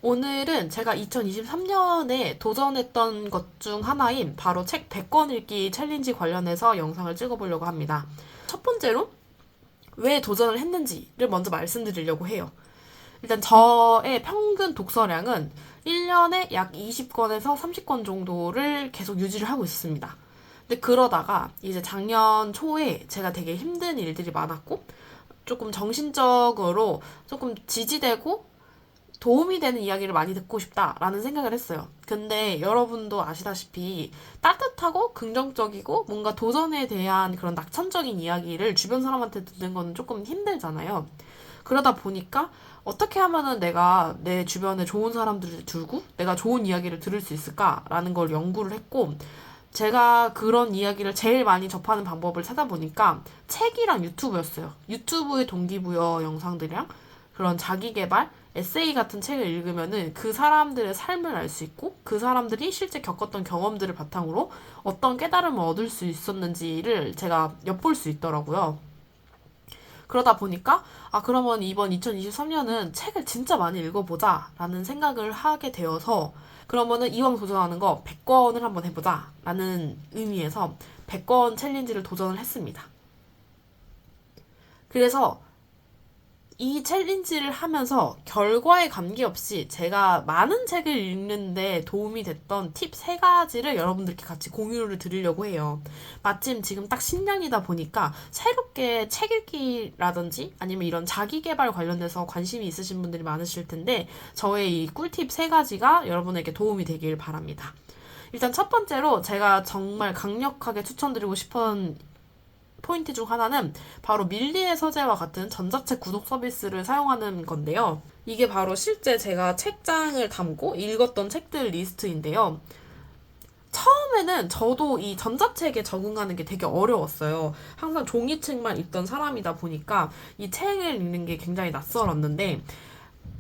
오늘은 제가 2023년에 도전했던 것 중 하나인 바로 책 100권 읽기 챌린지 관련해서 영상을 찍어보려고 합니다. 첫 번째로 왜 도전을 했는지를 먼저 말씀드리려고 해요. 일단 저의 평균 독서량은 1년에 약 20권에서 30권 정도를 계속 유지를 하고 있습니다. 근데 그러다가 이제 작년 초에 제가 되게 힘든 일들이 많았고 조금 정신적으로 조금 지지되고 도움이 되는 이야기를 많이 듣고 싶다라는 생각을 했어요. 근데 여러분도 아시다시피 따뜻하고 긍정적이고 뭔가 도전에 대한 그런 낙천적인 이야기를 주변 사람한테 듣는 건 조금 힘들잖아요. 그러다 보니까 어떻게 하면은 내가 내 주변에 좋은 사람들을 두고 내가 좋은 이야기를 들을 수 있을까라는 걸 연구를 했고, 제가 그런 이야기를 제일 많이 접하는 방법을 찾아보니까 책이랑 유튜브였어요. 유튜브의 동기부여 영상들이랑 그런 자기계발, 에세이 같은 책을 읽으면은 그 사람들의 삶을 알 수 있고 그 사람들이 실제 겪었던 경험들을 바탕으로 어떤 깨달음을 얻을 수 있었는지를 제가 엿볼 수 있더라고요. 그러다 보니까 그러면 이번 2023년은 책을 진짜 많이 읽어보자 라는 생각을 하게 되어서, 그러면은 이왕 도전하는 거 100권을 한번 해보자 라는 의미에서 100권 챌린지를 도전을 했습니다. 그래서 이 챌린지를 하면서 결과에 관계없이 제가 많은 책을 읽는데 도움이 됐던 팁 3가지를 여러분들께 같이 공유를 드리려고 해요. 마침 지금 딱 신년이다 보니까 새롭게 책 읽기라든지 아니면 이런 자기계발 관련돼서 관심이 있으신 분들이 많으실 텐데, 저의 이 꿀팁 3가지가 여러분에게 도움이 되길 바랍니다. 일단 첫 번째로 제가 정말 강력하게 추천드리고 싶은 포인트 중 하나는 바로 밀리의 서재와 같은 전자책 구독 서비스를 사용하는 건데요. 이게 바로 실제 제가 책장을 담고 읽었던 책들 리스트인데요. 처음에는 저도 이 전자책에 적응하는 게 되게 어려웠어요. 항상 종이책만 읽던 사람이다 보니까 이 책을 읽는 게 굉장히 낯설었는데,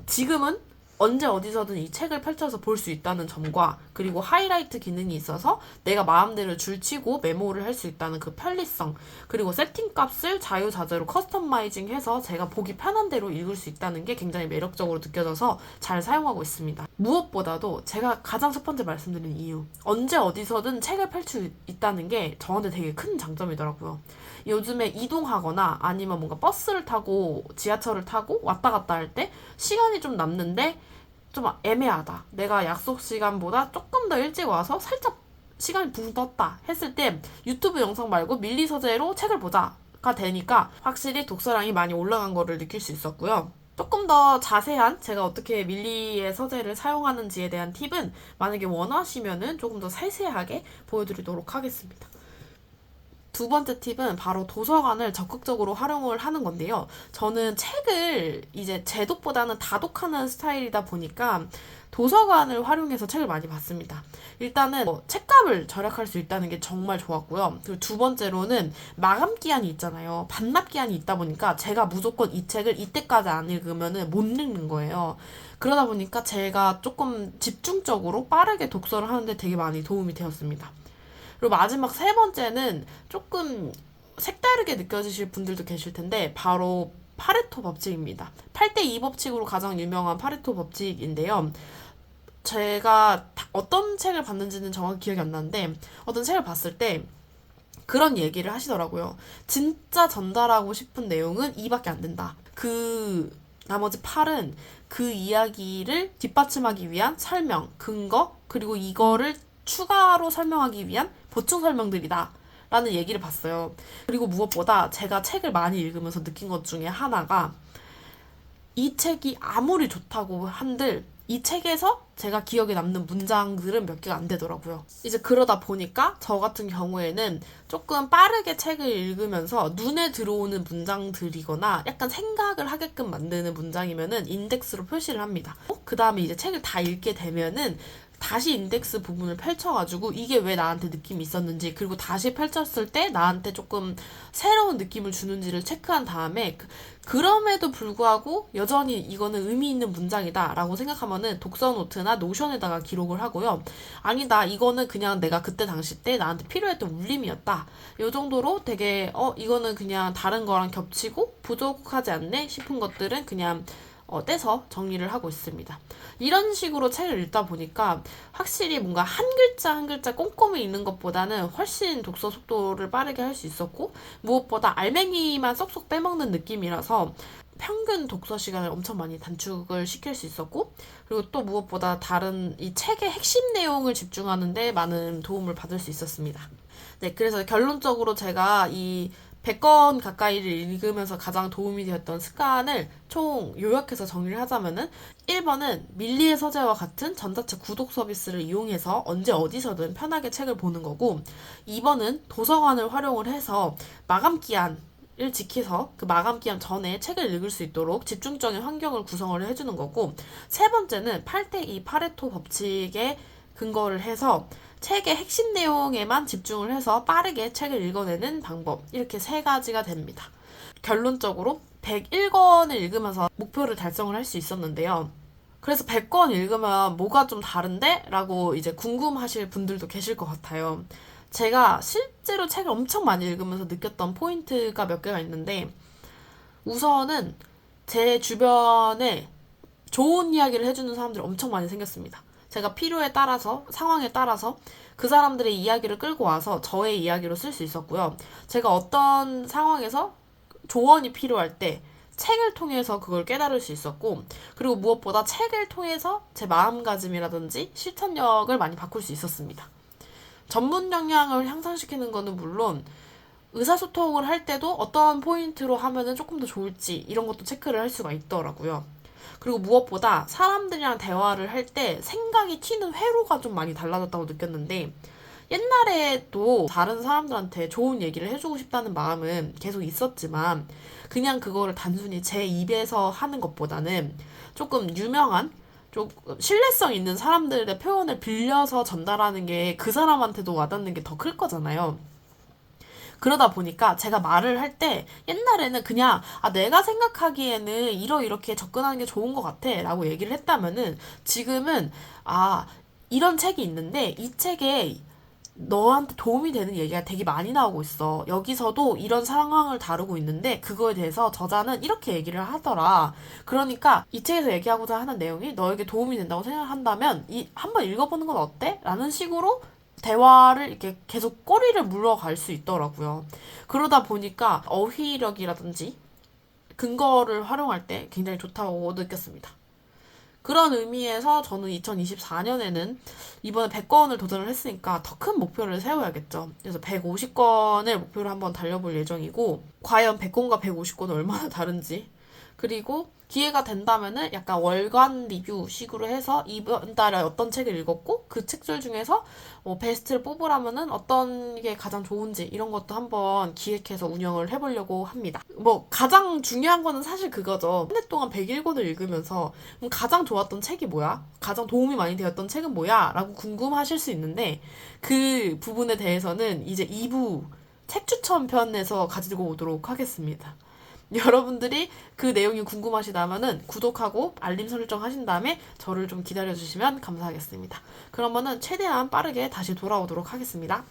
지금은 언제 어디서든 이 책을 펼쳐서 볼 수 있다는 점과, 그리고 하이라이트 기능이 있어서 내가 마음대로 줄치고 메모를 할 수 있다는 그 편리성, 그리고 세팅 값을 자유자재로 커스터마이징 해서 제가 보기 편한 대로 읽을 수 있다는 게 굉장히 매력적으로 느껴져서 잘 사용하고 있습니다. 무엇보다도 제가 가장 첫 번째 말씀드린 이유, 언제 어디서든 책을 펼칠 수 있다는 게 저한테 되게 큰 장점이더라고요. 요즘에 이동하거나 아니면 뭔가 버스를 타고 지하철을 타고 왔다 갔다 할 때 시간이 좀 남는데 좀 애매하다, 내가 약속 시간보다 조금 더 일찍 와서 살짝 시간이 붕 떴다 했을 때 유튜브 영상 말고 밀리 서재로 책을 보자가 되니까 확실히 독서량이 많이 올라간 거를 느낄 수 있었고요. 조금 더 자세한 제가 어떻게 밀리의 서재를 사용하는지에 대한 팁은 만약에 원하시면은 조금 더 세세하게 보여드리도록 하겠습니다. 두 번째 팁은 바로 도서관을 적극적으로 활용을 하는 건데요. 저는 책을 이제 제독보다는 다독하는 스타일이다 보니까 도서관을 활용해서 책을 많이 봤습니다. 일단은 책값을 절약할 수 있다는 게 정말 좋았고요. 그리고 두 번째로는 마감 기한이 있잖아요. 반납 기한이 있다 보니까 제가 무조건 이 책을 이때까지 안 읽으면은 못 읽는 거예요. 그러다 보니까 제가 조금 집중적으로 빠르게 독서를 하는데 되게 많이 도움이 되었습니다. 그리고 마지막 세 번째는 조금 색다르게 느껴지실 분들도 계실 텐데 바로 파레토 법칙입니다. 8대2 법칙으로 가장 유명한 파레토 법칙인데요. 제가 어떤 책을 봤는지는 정확히 기억이 안 나는데 어떤 책을 봤을 때 그런 얘기를 하시더라고요. 진짜 전달하고 싶은 내용은 2밖에 안 된다. 그 나머지 8은 그 이야기를 뒷받침하기 위한 설명, 근거, 그리고 이거를 추가로 설명하기 위한 보충 설명들이다 라는 얘기를 봤어요. 그리고 무엇보다 제가 책을 많이 읽으면서 느낀 것 중에 하나가, 이 책이 아무리 좋다고 한들 이 책에서 제가 기억에 남는 문장들은 몇 개가 안 되더라고요. 이제 그러다 보니까 저 같은 경우에는 조금 빠르게 책을 읽으면서 눈에 들어오는 문장들이거나 약간 생각을 하게끔 만드는 문장이면은 인덱스로 표시를 합니다. 그 다음에 이제 책을 다 읽게 되면은 다시 인덱스 부분을 펼쳐가지고 이게 왜 나한테 느낌이 있었는지, 그리고 다시 펼쳤을 때 나한테 조금 새로운 느낌을 주는지를 체크한 다음에 그럼에도 불구하고 여전히 이거는 의미 있는 문장이다 라고 생각하면은 독서 노트나 노션에다가 기록을 하고요. 아니다, 이거는 그냥 내가 그때 당시 때 나한테 필요했던 울림이었다, 이 정도로 되게 이거는 그냥 다른 거랑 겹치고 부족하지 않네 싶은 것들은 그냥 떼서 정리를 하고 있습니다. 이런 식으로 책을 읽다 보니까 확실히 뭔가 한 글자 한 글자 꼼꼼히 읽는 것보다는 훨씬 독서 속도를 빠르게 할 수 있었고, 무엇보다 알맹이만 쏙쏙 빼먹는 느낌이라서 평균 독서 시간을 엄청 많이 단축을 시킬 수 있었고, 그리고 또 무엇보다 다른 이 책의 핵심 내용을 집중하는데 많은 도움을 받을 수 있었습니다. 네, 그래서 결론적으로 제가 이 100권 가까이를 읽으면서 가장 도움이 되었던 습관을 총 요약해서 정리를 하자면은, 1번은 밀리의 서재와 같은 전자책 구독 서비스를 이용해서 언제 어디서든 편하게 책을 보는 거고, 2번은 도서관을 활용을 해서 마감 기한을 지켜서 그 마감 기한 전에 책을 읽을 수 있도록 집중적인 환경을 구성을 해주는 거고, 세 번째는 8대2 파레토 법칙에 근거를 해서 책의 핵심 내용에만 집중을 해서 빠르게 책을 읽어내는 방법, 이렇게 세 가지가 됩니다. 결론적으로 101권을 읽으면서 목표를 달성을 할 수 있었는데요. 그래서 100권 읽으면 뭐가 좀 다른데? 라고 이제 궁금하실 분들도 계실 것 같아요. 제가 실제로 책을 엄청 많이 읽으면서 느꼈던 포인트가 몇 개가 있는데, 우선은 제 주변에 좋은 이야기를 해주는 사람들이 엄청 많이 생겼습니다. 제가 필요에 따라서, 상황에 따라서 그 사람들의 이야기를 끌고 와서 저의 이야기로 쓸 수 있었고요. 제가 어떤 상황에서 조언이 필요할 때 책을 통해서 그걸 깨달을 수 있었고, 그리고 무엇보다 책을 통해서 제 마음가짐이라든지 실천력을 많이 바꿀 수 있었습니다. 전문 역량을 향상시키는 거는 물론, 의사소통을 할 때도 어떤 포인트로 하면은 조금 더 좋을지 이런 것도 체크를 할 수가 있더라고요. 그리고 무엇보다 사람들이랑 대화를 할 때 생각이 튀는 회로가 좀 많이 달라졌다고 느꼈는데, 옛날에도 다른 사람들한테 좋은 얘기를 해주고 싶다는 마음은 계속 있었지만, 그냥 그거를 단순히 제 입에서 하는 것보다는 조금 유명한, 조금 신뢰성 있는 사람들의 표현을 빌려서 전달하는 게 그 사람한테도 와닿는 게 더 클 거잖아요. 그러다 보니까 제가 말을 할 때 옛날에는 그냥 내가 생각하기에는 이렇게 접근하는 게 좋은 것 같아 라고 얘기를 했다면은, 지금은 이런 책이 있는데 이 책에 너한테 도움이 되는 얘기가 되게 많이 나오고 있어. 여기서도 이런 상황을 다루고 있는데 그거에 대해서 저자는 이렇게 얘기를 하더라. 그러니까 이 책에서 얘기하고자 하는 내용이 너에게 도움이 된다고 생각한다면 한번 읽어보는 건 어때? 라는 식으로 대화를 이렇게 계속 꼬리를 물어갈 수 있더라고요. 그러다 보니까 어휘력이라든지 근거를 활용할 때 굉장히 좋다고 느꼈습니다. 그런 의미에서 저는 2024년에는 이번에 100권을 도전을 했으니까 더 큰 목표를 세워야겠죠. 그래서 150권을 목표로 한번 달려볼 예정이고, 과연 100권과 150권은 얼마나 다른지, 그리고 기회가 된다면은 약간 월간 리뷰 식으로 해서 이번 달에 어떤 책을 읽었고 그 책들 중에서 베스트를 뽑으라면은 어떤 게 가장 좋은지 이런 것도 한번 기획해서 운영을 해보려고 합니다. 가장 중요한 거는 사실 그거죠. 한 해 동안 101권을 읽으면서 가장 좋았던 책이 뭐야? 가장 도움이 많이 되었던 책은 뭐야? 라고 궁금하실 수 있는데, 그 부분에 대해서는 이제 2부 책 추천 편에서 가지고 오도록 하겠습니다. 여러분들이 그 내용이 궁금하시다면은 구독하고 알림 설정 하신 다음에 저를 좀 기다려주시면 감사하겠습니다. 그러면은 최대한 빠르게 다시 돌아오도록 하겠습니다.